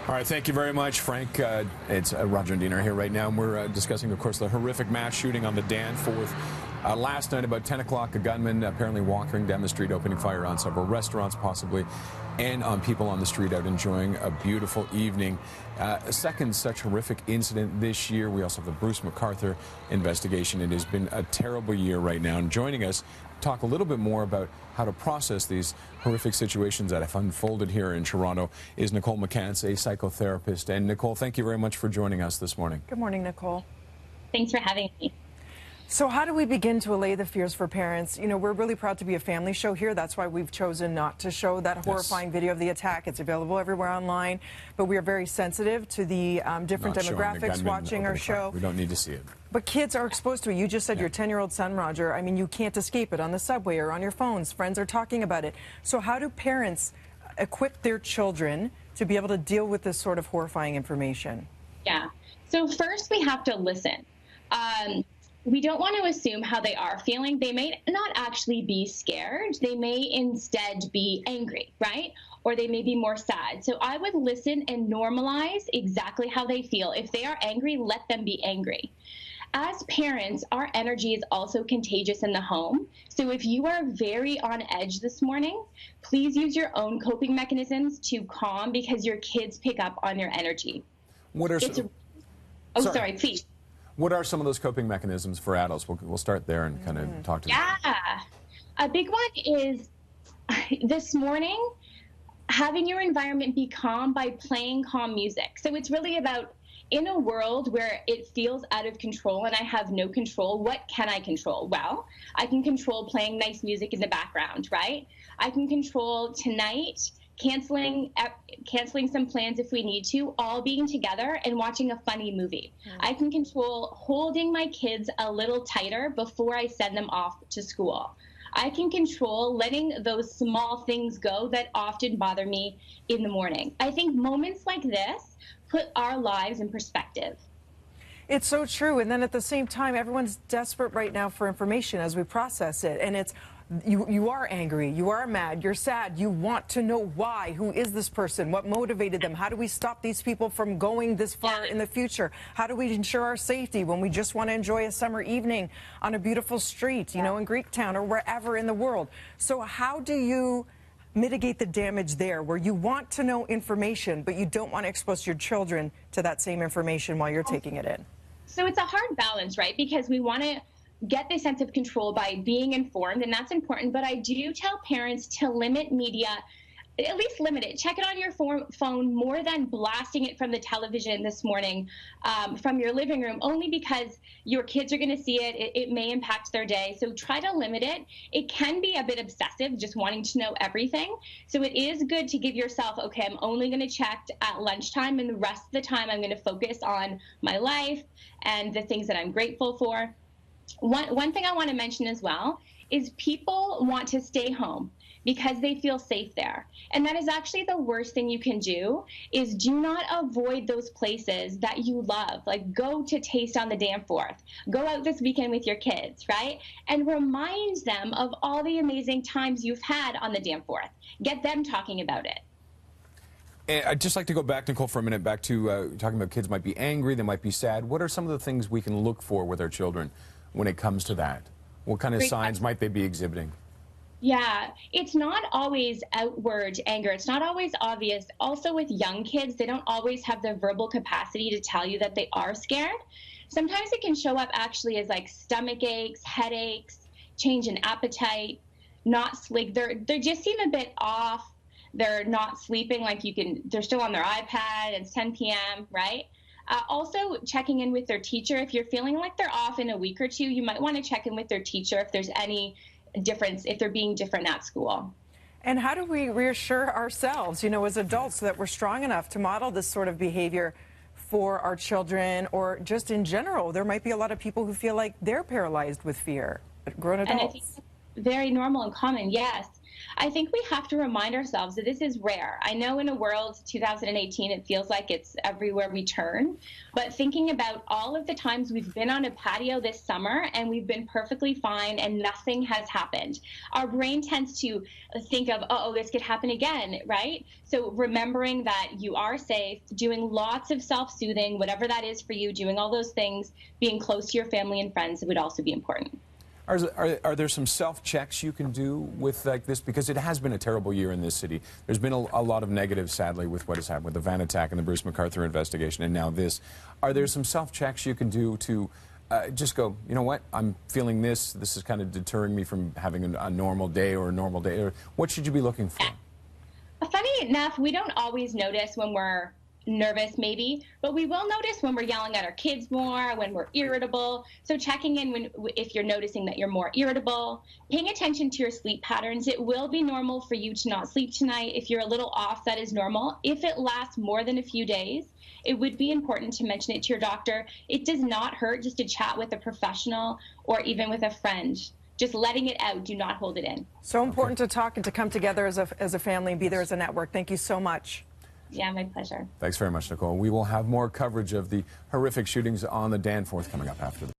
All right, thank you very much, Frank. It's Roger and Dean are here right now, and we're discussing, of course, the horrific mass shooting on the Danforth. Last night, about 10 o'clock, a gunman apparently walking down the street, opening fire on several restaurants, possibly, and on people on the street out enjoying a beautiful evening. A second such horrific incident this year. We also have the Bruce McArthur investigation. It has been a terrible year right now. And joining us, talk a little bit more about how to process these horrific situations that have unfolded here in Toronto is Nicole McCance, a psychotherapist. And Nicole, thank you very much for joining us this morning. Good morning, Nicole. Thanks for having me. So how do we begin to allay the fears for parents? You know, we're really proud to be a family show here. That's why we've chosen not to show that horrifying video of the attack. It's available everywhere online. But we are very sensitive to the different demographics watching our show. We don't need to see it. But kids are exposed to it. You just said your 10-year-old son, Roger. I mean, you can't escape it on the subway or on your phones. Friends are talking about it. So how do parents equip their children to be able to deal with this sort of horrifying information? Yeah. So first we have to listen. We don't want to assume how they are feeling. They may not actually be scared. They may instead be angry, right? Or they may be more sad. So I would listen and normalize exactly how they feel. If they are angry, let them be angry. As parents, our energy is also contagious in the home. So if you are very on edge this morning, please use your own coping mechanisms to calm, because your kids pick up on your energy. What are sorry, please. What are some of those coping mechanisms for adults? We'll start there and kind of talk to them. Yeah. A big one is this morning, having your environment be calm by playing calm music. So it's really about, in a world where it feels out of control and I have no control, what can I control? Well, I can control playing nice music in the background, right? I can control tonight canceling some plans if we need to, all being together and watching a funny movie. I can control holding my kids a little tighter before I send them off to school. I can control letting those small things go that often bother me in the morning. I think moments like this put our lives in perspective. It's so true. And then at the same time, everyone's desperate right now for information as we process it. And it's you are angry, you are mad, you're sad, you want to know why. Who is this person? What motivated them? How do we stop these people from going this far in the future? How do we ensure our safety when we just want to enjoy a summer evening on a beautiful street, you know, in Greektown or wherever in the world? So how do you mitigate the damage there, where you want to know information, but you don't want to expose your children to that same information while you're taking it in? So it's a hard balance, right? Because we want to get this sense of control by being informed, and that's important. But I do tell parents to limit media, at least limit it. Check it on your phone more than blasting it from the television this morning, from your living room, only because your kids are going to see it. It may impact their day. So try to limit it. It can be a bit obsessive, just wanting to know everything. So it is good to give yourself, okay, I'm only going to check at lunchtime, and the rest of the time I'm going to focus on my life and the things that I'm grateful for. One thing I want to mention as well is people want to stay home because they feel safe there. And that is actually the worst thing you can do, is do not avoid those places that you love. Like, go to Taste on the Danforth. Go out this weekend with your kids, right? And remind them of all the amazing times you've had on the Danforth. Get them talking about it. And I'd just like to go back, Nicole, for a minute, back to talking about kids might be angry, they might be sad. What are some of the things we can look for with our children when it comes to that? What kind of signs might they be exhibiting? Yeah, it's not always outward anger. It's not always obvious. Also with young kids, they don't always have the verbal capacity to tell you that they are scared. Sometimes it can show up actually as like stomach aches, headaches, change in appetite, not sleep. They just seem a bit off. They're not sleeping, like they're still on their iPad. It's 10 p.m., right? Also checking in with their teacher. If you're feeling like they're off in a week or two, you might want to check in with their teacher if there's any difference, if they're being different at school. And how do we reassure ourselves, you know, as adults, that we're strong enough to model this sort of behavior for our children, or just in general? There might be a lot of people who feel like they're paralyzed with fear, grown adults. And I think it's very normal and common, yes. I think we have to remind ourselves that this is rare. I know in a world 2018, it feels like it's everywhere we turn, but thinking about all of the times we've been on a patio this summer and we've been perfectly fine and nothing has happened, our brain tends to think of, oh, this could happen again, right? So remembering that you are safe, doing lots of self-soothing, whatever that is for you, doing all those things, being close to your family and friends would also be important. Are there some self-checks you can do with like this? Because it has been a terrible year in this city. There's been a lot of negatives, sadly, with what has happened with the van attack and the Bruce McArthur investigation and now this. Are there some self-checks you can do to just go, you know what, I'm feeling this. This is kind of deterring me from having a normal day or a normal day. Or what should you be looking for? Funny enough, we don't always notice when we're nervous maybe, but we will notice when we're yelling at our kids more, when we're irritable. So checking in if you're noticing that you're more irritable, paying attention to your sleep patterns. It will be normal for you to not sleep tonight. If you're a little off, that is normal. If it lasts more than a few days, it would be important to mention it to your doctor. It does not hurt just to chat with a professional or even with a friend. Just letting it out, do not hold it in. So important to talk and to come together as a family and be there as a network. Thank you so much. Yeah, my pleasure. Thanks very much, Nicole. We will have more coverage of the horrific shootings on the Danforth coming up after the